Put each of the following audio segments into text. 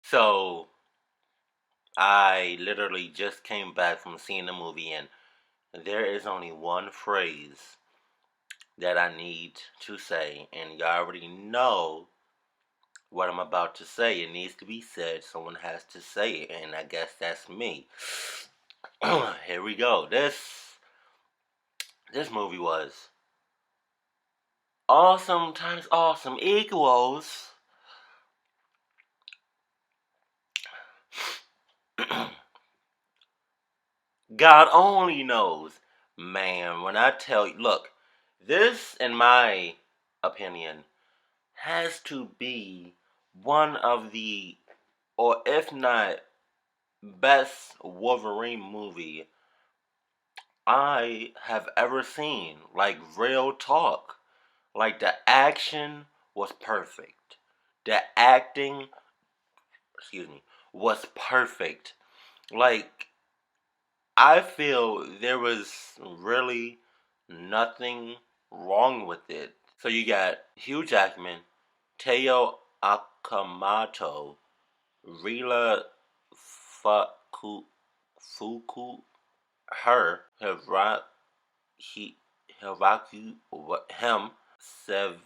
So I literally just came back from seeing the movie, and there is only one phrase that I need to say, and you already know what I'm about to say. It needs to be said. Someone has to say it, and I guess that's me. Here we go. This movie was awesome times awesome equals God only knows. Man, when I tell you, look, this, in my opinion, has to be one of the, or if not, best Wolverine movie I have ever seen. Like, real talk. Like, the action was perfect. The acting, excuse me, was perfect. Like, I feel there was really nothing wrong with it. So you got Hugh Jackman, Teo Akamoto, Rila Fuku, Fuku, her, he, Hiraku, him, Sev,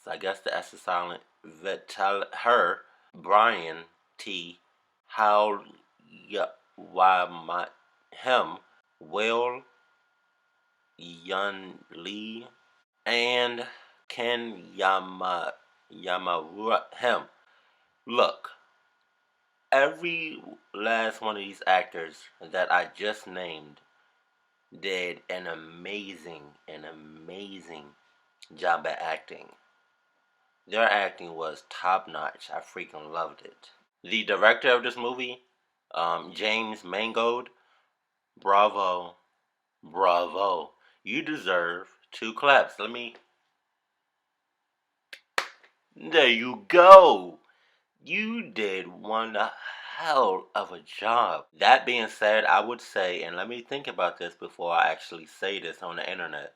I guess the S is silent, Vital, her, Brian T, How, why my, him, Will, Yun Lee, and Ken Yamamura, him. Look, every last one of these actors that I just named did an amazing job at acting. Their acting was top notch. I freaking loved it. The director of this movie, James Mangold, bravo, bravo. You deserve two claps. There you go. You did one hell of a job. That being said, I would say, and let me think about this before I actually say this on the internet.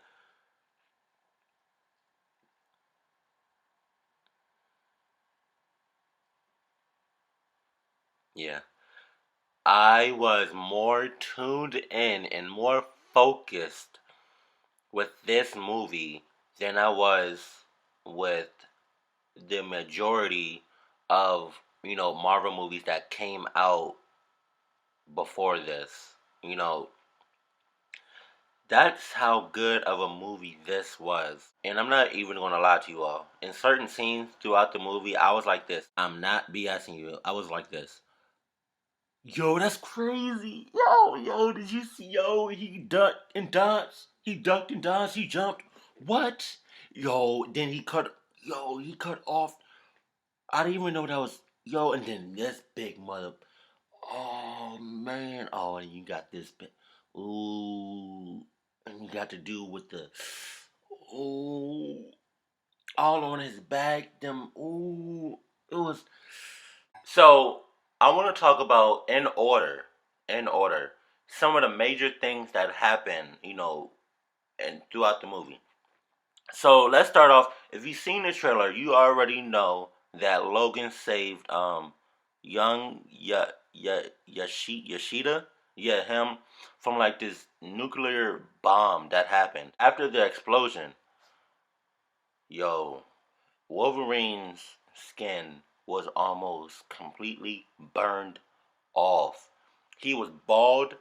Yeah. I was more tuned in and more focused with this movie than I was with the majority of, Marvel movies that came out before this. You know, that's how good of a movie this was. And I'm not even going to lie to you all. In certain scenes throughout the movie, I was like this. I'm not BSing you. I was like this. Yo, that's crazy. Yo, did you see? Yo, he ducked and dodged. He ducked and dodged. He jumped. What? Yo, then he cut off. I didn't even know that was. Yo, and then this big mother. Oh, man. Oh, and you got this bit. Ooh. And you got to do with the. Ooh. All on his back. Them. Ooh. It was. So I want to talk about in order, some of the major things that happen, and throughout the movie. So let's start off. If you've seen the trailer, you already know that Logan saved young Yashida, yeah, him, from like this nuclear bomb that happened after the explosion. Yo, Wolverine's skin was almost completely burned off. He was bald.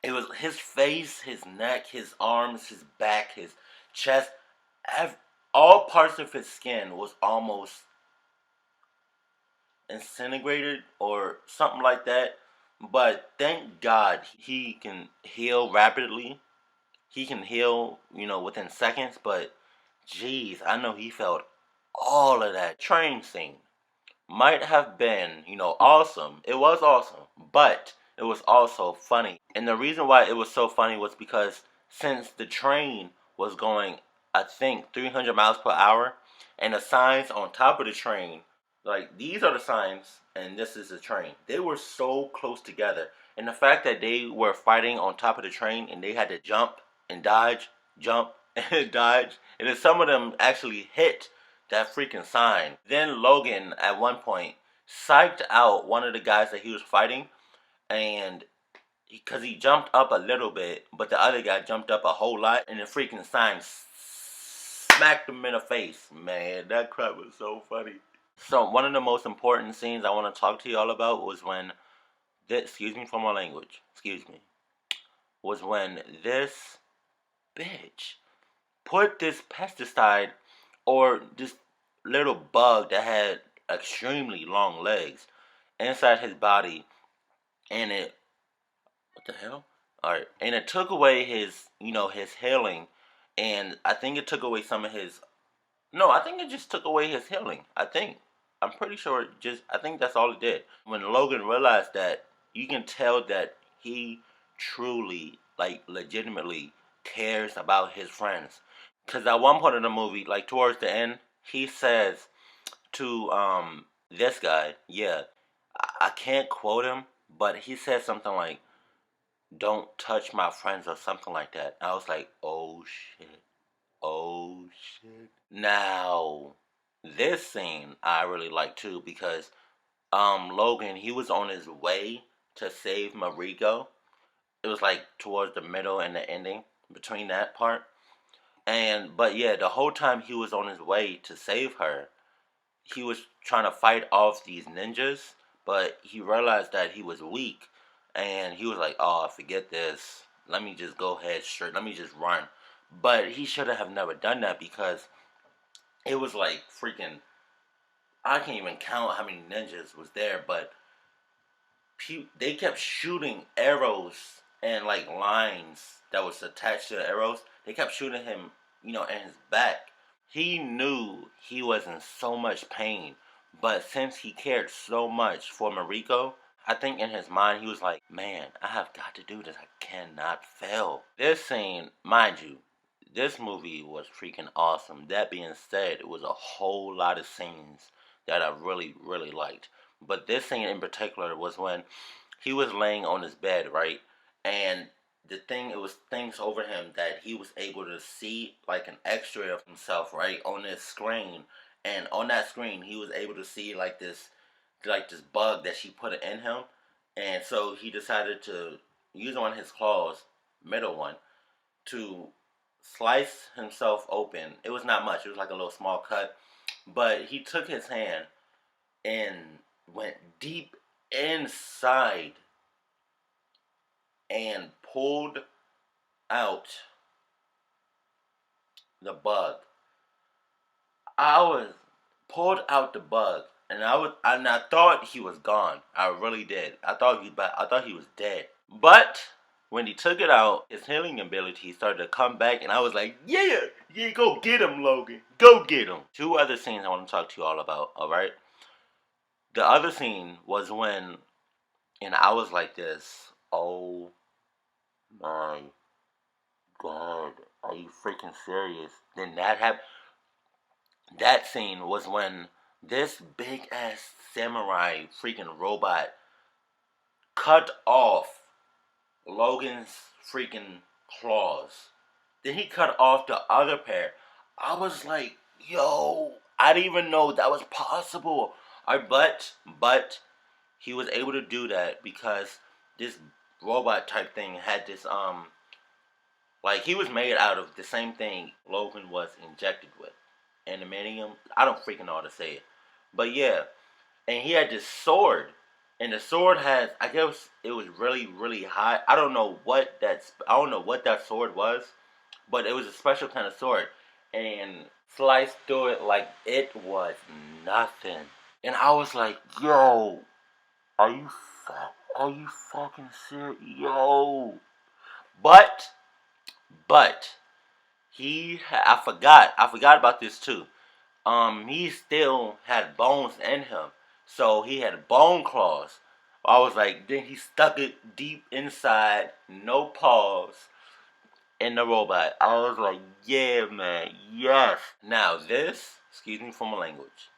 It was his face, his neck, his arms, his back, his chest. All parts of his skin was almost disintegrated or something like that. But thank God he can heal rapidly. He can heal, within seconds. But jeez, I know he felt all of that train scene. Might have been, awesome. It was awesome, but it was also funny. And the reason why it was so funny was because since the train was going, I think, 300 miles per hour, and the signs on top of the train, like these are the signs, and this is the train. They were so close together. And the fact that they were fighting on top of the train and they had to jump and dodge, and then some of them actually hit that freaking sign. Then Logan, at one point, psyched out one of the guys that he was fighting, and because he jumped up a little bit, but the other guy jumped up a whole lot, and the freaking sign smacked him in the face. Man, that crap was so funny. So one of the most important scenes I want to talk to y'all about was when this, excuse me for my language, excuse me, was when this bitch put this pesticide or this little bug that had extremely long legs inside his body, and it, what the hell? All right, and it took away his, his healing, and I think it took away some of his. No, I think it just took away his healing. I'm pretty sure it just. I think that's all it did. When Logan realized that, you can tell that he truly, like, legitimately cares about his friends. Cause at one point in the movie, like towards the end, he says to this guy, yeah, I can't quote him, but he said something like, "Don't touch my friends" or something like that. I was like, oh shit, oh shit. Now, this scene I really like too because Logan, he was on his way to save Mariko. It was like towards the middle and the ending between that part. And but yeah, the whole time he was on his way to save her, he was trying to fight off these ninjas, but he realized that he was weak, and he was like, "Oh, forget this. Let me just go ahead straight. Let me just run." But he should have never done that because it was like freaking. I can't even count how many ninjas was there, but they kept shooting arrows and like lines that was attached to the arrows. They kept shooting him, in his back. He knew he was in so much pain, but since he cared so much for Mariko, I think in his mind he was like, "Man, I have got to do this. I cannot fail." This scene, mind you, this movie was freaking awesome. That being said, it was a whole lot of scenes that I really, really liked. But this scene in particular was when he was laying on his bed, right? And it was things over him that he was able to see like an x-ray of himself, right, on this screen. And on that screen, he was able to see like this bug that she put in him. And so he decided to use one of his claws, middle one, to slice himself open. It was not much. It was like a little small cut. But he took his hand and went deep inside and pulled out the bug. I was pulled out the bug, and I thought he was gone. I really did. I thought he was dead. But when he took it out, his healing ability started to come back, and I was like, "Yeah, yeah, go get him, Logan. Go get him." Two other scenes I want to talk to you all about. All right. The other scene was when, and I was like this. Oh my God, are you freaking serious? Then that happened. That scene was when this big ass samurai freaking robot cut off Logan's freaking claws. Then he cut off the other pair. I was like, yo, I didn't even know that was possible. But he was able to do that because this robot type thing had this like he was made out of the same thing Logan was injected with. Aluminium. I don't freaking know how to say it. But yeah. And he had this sword. And the sword has, I guess it was really, really hot. I don't know what that sword was, but it was a special kind of sword. And sliced through it like it was nothing. And I was like, yo, are you are you fucking serious? Yo. But but I forgot about this too. He still had bones in him, so he had bone claws. I was like, then he stuck it deep inside, no pause, in the robot. I was like, yeah, man, yes. Now this, excuse me for my language,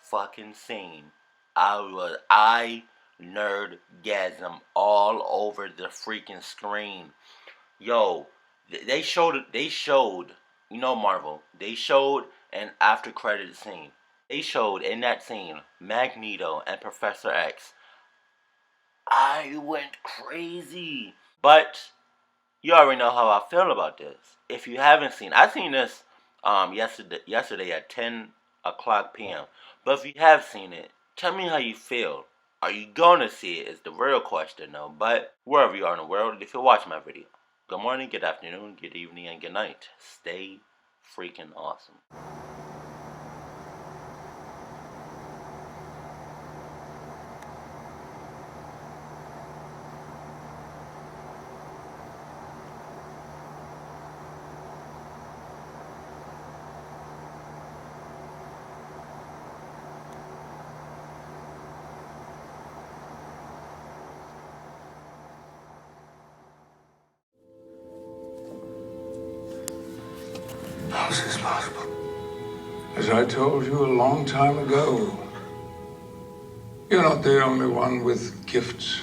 fucking scene. I nerdgasm all over the freaking screen. Yo, they showed, Marvel, they showed an after credit scene. They showed in that scene Magneto and Professor X. I went crazy. But you already know how I feel about this. If you haven't seen, I seen this yesterday at 10 o'clock p.m. But if you have seen it, tell me how you feel. Are you gonna see it? Is the real question though. But wherever you are in the world, if you're watching my video, good morning, good afternoon, good evening, and good night. Stay freaking awesome. How is this possible? As I told you a long time ago, you're not the only one with gifts.